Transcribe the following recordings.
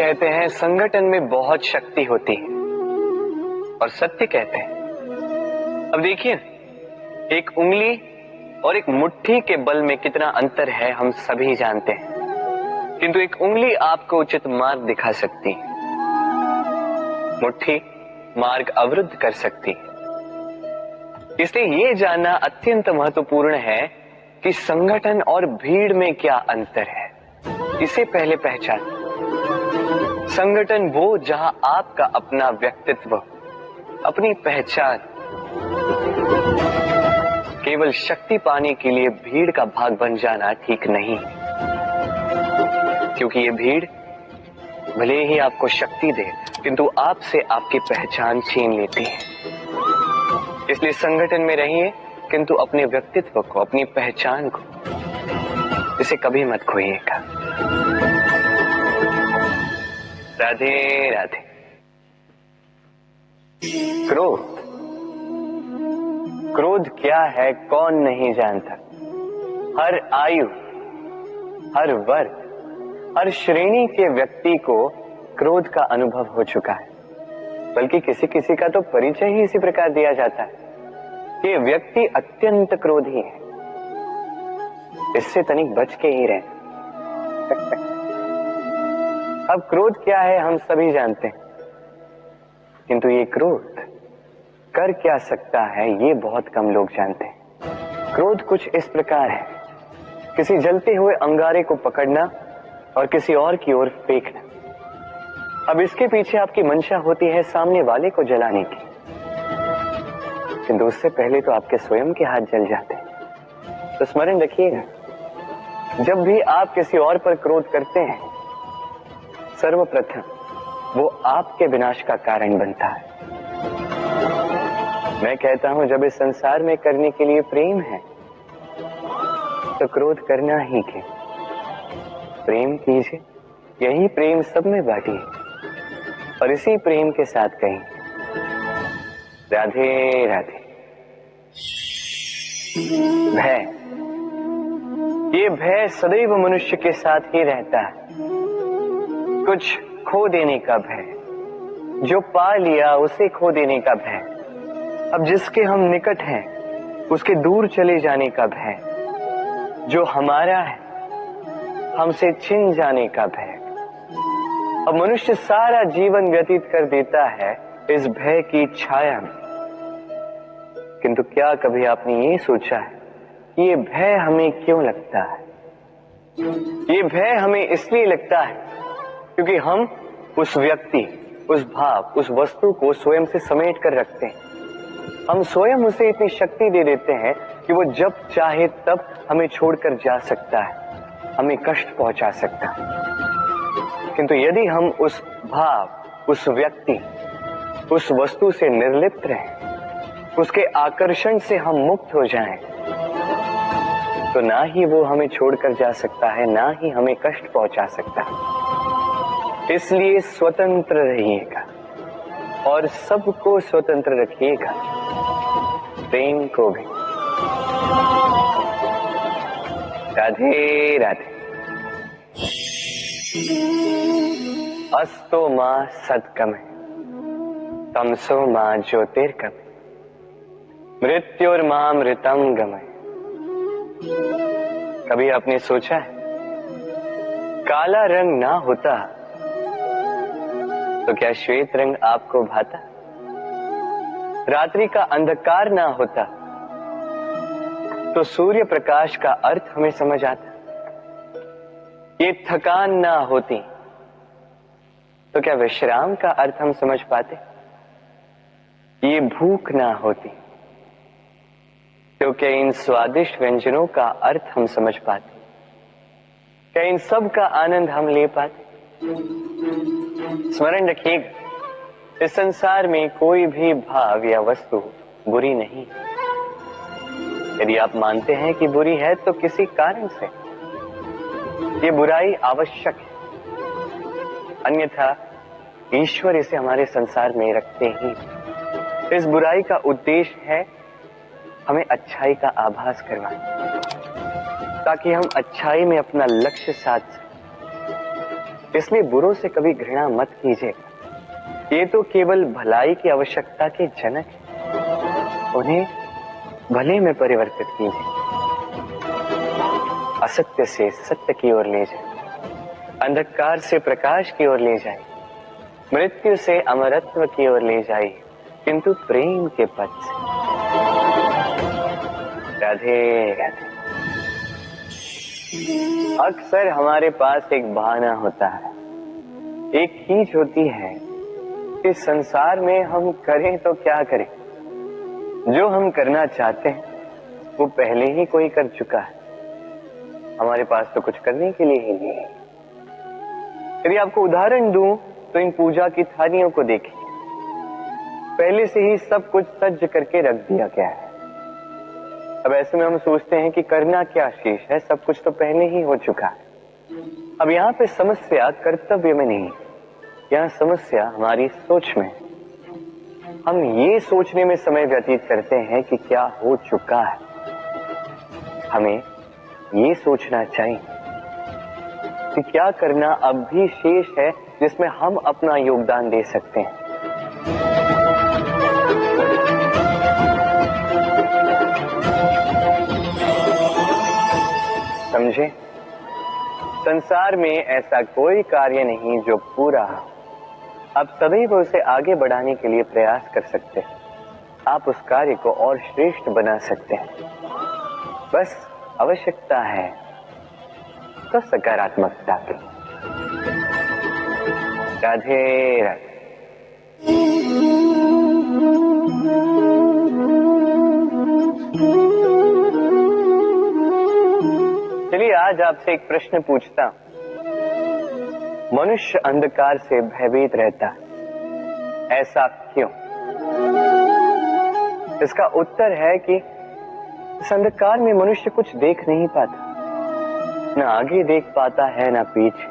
कहते हैं संगठन में बहुत शक्ति होती है और सत्य कहते हैं। अब देखिए, एक उंगली और एक मुट्ठी के बल में कितना अंतर है हम सभी जानते हैं, किंतु एक उंगली आपको उचित मार्ग दिखा सकती है, मुट्ठी मार्ग अवरुद्ध कर सकती है। इसलिए ये जानना अत्यंत महत्वपूर्ण है कि संगठन और भीड़ में क्या अंतर है। इसे पहले पहचान। संगठन वो जहां आपका अपना व्यक्तित्व, अपनी पहचान, केवल शक्ति पाने के लिए भीड़ का भाग बन जाना ठीक नहीं, क्योंकि ये भीड़ भले ही आपको शक्ति दे किंतु आपसे आपकी पहचान छीन लेती है। इसलिए संगठन में रहिए किंतु अपने व्यक्तित्व को, अपनी पहचान को, इसे कभी मत खोइएगा। राधे राधे। क्रोध, क्रोध क्या है कौन नहीं जानता। हर आयु, हर वर्ग, हर श्रेणी के व्यक्ति को क्रोध का अनुभव हो चुका है। बल्कि किसी किसी का तो परिचय ही इसी प्रकार दिया जाता है कि व्यक्ति अत्यंत क्रोधी है, इससे तनिक बच के ही रहे। अब क्रोध क्या है हम सभी जानते हैं, किंतु ये क्रोध कर क्या सकता है ये बहुत कम लोग जानते हैं। क्रोध कुछ इस प्रकार है, किसी जलते हुए अंगारे को पकड़ना और किसी और की ओर फेंकना। अब इसके पीछे आपकी मंशा होती है सामने वाले को जलाने की, किंतु उससे पहले तो आपके स्वयं के हाथ जल जाते हैं। तो स्मरण रखिएगा, जब भी आप किसी और पर क्रोध करते हैं, सर्वप्रथम वो आपके विनाश का कारण बनता है। मैं कहता हूं, जब इस संसार में करने के लिए प्रेम है तो क्रोध करना ही क्यों। प्रेम कीजिए, यही प्रेम सब में बांटिए और इसी प्रेम के साथ कहें राधे राधे। भय, ये भय सदैव मनुष्य के साथ ही रहता है। कुछ खो देने का भय, जो पा लिया उसे खो देने का भय, अब जिसके हम निकट हैं उसके दूर चले जाने का भय, जो हमारा है हमसे छिन जाने का भय। अब मनुष्य सारा जीवन व्यतीत कर देता है इस भय की छाया में। किंतु क्या कभी आपने ये सोचा है कि ये भय हमें क्यों लगता है? ये भय हमें इसलिए लगता है क्योंकि हम उस व्यक्ति, उस भाव, उस वस्तु को स्वयं से समेट कर रखते हैं। हम स्वयं उसे इतनी शक्ति दे देते हैं कि वो जब चाहे तब हमें छोड़कर जा सकता है, हमें कष्ट पहुंचा सकता है। किंतु यदि हम उस भाव, उस व्यक्ति, उस वस्तु से निर्लिप्त रहें, उसके आकर्षण से हम मुक्त हो जाएं, तो ना ही वो हमें छोड़कर जा सकता है, ना ही हमें कष्ट पहुंचा सकता है। इसलिए स्वतंत्र रहिएगा और सबको स्वतंत्र रखिएगा, प्रेम को भी। राधे राधे। अस्तो मां सद्गमय, तमसो मां ज्योतिर्गमय, मृत्युर्मामृतम गमय। कभी आपने सोचा है, काला रंग ना होता तो क्या श्वेत रंग आपको भाता? रात्रि का अंधकार ना होता तो सूर्य प्रकाश का अर्थ हमें समझ आता? ये थकान ना होती तो क्या विश्राम का अर्थ हम समझ पाते? ये भूख ना होती तो क्या इन स्वादिष्ट व्यंजनों का अर्थ हम समझ पाते? क्या इन सब का आनंद हम ले पाते? स्मरण रखिएगा, इस संसार में कोई भी भाव या वस्तु बुरी नहीं। यदि आप मानते हैं कि बुरी है तो किसी कारण से ये बुराई आवश्यक है, अन्यथा ईश्वर इसे हमारे संसार में रखते ही। इस बुराई का उद्देश्य है हमें अच्छाई का आभास करवाना, ताकि हम अच्छाई में अपना लक्ष्य साध सकें। इसलिए बुरों से कभी घृणा मत कीजिएगा। ये तो केवल भलाई की आवश्यकता के जनक है, उन्हें भले में परिवर्तित कीजिए। असत्य से सत्य की ओर ले जाए, अंधकार से प्रकाश की ओर ले जाए, मृत्यु से अमरत्व की ओर ले जाए, किंतु प्रेम के पथ से। राधे राधे। अक्सर हमारे पास एक बहाना होता है, एक खींच होती है कि संसार में हम करें तो क्या करें, जो हम करना चाहते हैं वो पहले ही कोई कर चुका है, हमारे पास तो कुछ करने के लिए ही नहीं है। यदि आपको उदाहरण दूं तो इन पूजा की थालियों को देखिए, पहले से ही सब कुछ सज्ज करके रख दिया गया है। अब ऐसे में हम सोचते हैं कि करना क्या शेष है, सब कुछ तो पहले ही हो चुका है। अब यहाँ पे समस्या कर्तव्य में नहीं, यहाँ समस्या हमारी सोच में। हम ये सोचने में समय व्यतीत करते हैं कि क्या हो चुका है। हमें ये सोचना चाहिए कि क्या करना अब भी शेष है जिसमें हम अपना योगदान दे सकते हैं। समझे? संसार में ऐसा कोई कार्य नहीं जो पूरा हो। आप सदैव उसे आगे बढ़ाने के लिए प्रयास कर सकते हैं। आप उस कार्य को और श्रेष्ठ बना सकते हैं। बस आवश्यकता है तो सकारात्मकता की। राधे राधे। चलिए आज आपसे एक प्रश्न पूछता हूं। मनुष्य अंधकार से भयभीत रहता है, ऐसा क्यों? इसका उत्तर है कि इस अंधकार में मनुष्य कुछ देख नहीं पाता, न आगे देख पाता है न पीछे,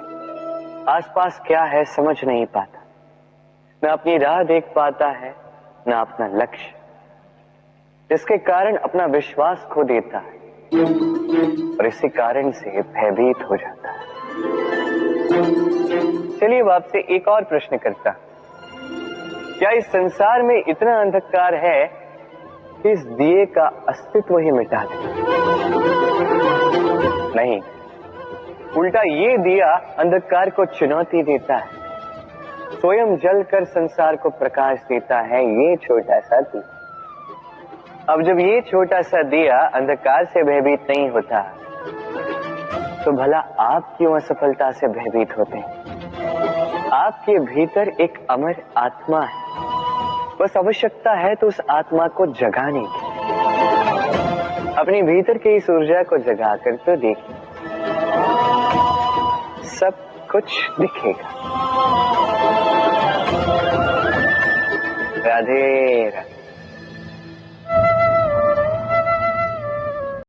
आसपास क्या है समझ नहीं पाता, न अपनी राह देख पाता है न अपना लक्ष्य, जिसके कारण अपना विश्वास खो देता है और इसी कारण से भयभीत हो जाता है। चलिए अब आपसे एक और प्रश्न करता, क्या इस संसार में इतना अंधकार है कि इस दिए का अस्तित्व ही मिटा दे? नहीं, उल्टा ये दिया अंधकार को चुनौती देता है, स्वयं जलकर संसार को प्रकाश देता है। ये छोटा सा दिया, अब जब ये छोटा सा दिया अंधकार से भयभीत नहीं होता, तो भला आप क्यों असफलता से भयभीत होते हैं? आपके भीतर एक अमर आत्मा है, बस आवश्यकता है तो उस आत्मा को जगाने की। अपने भीतर की इस ऊर्जा को जगा कर तो देखिए, सब कुछ दिखेगा। राधे राधे।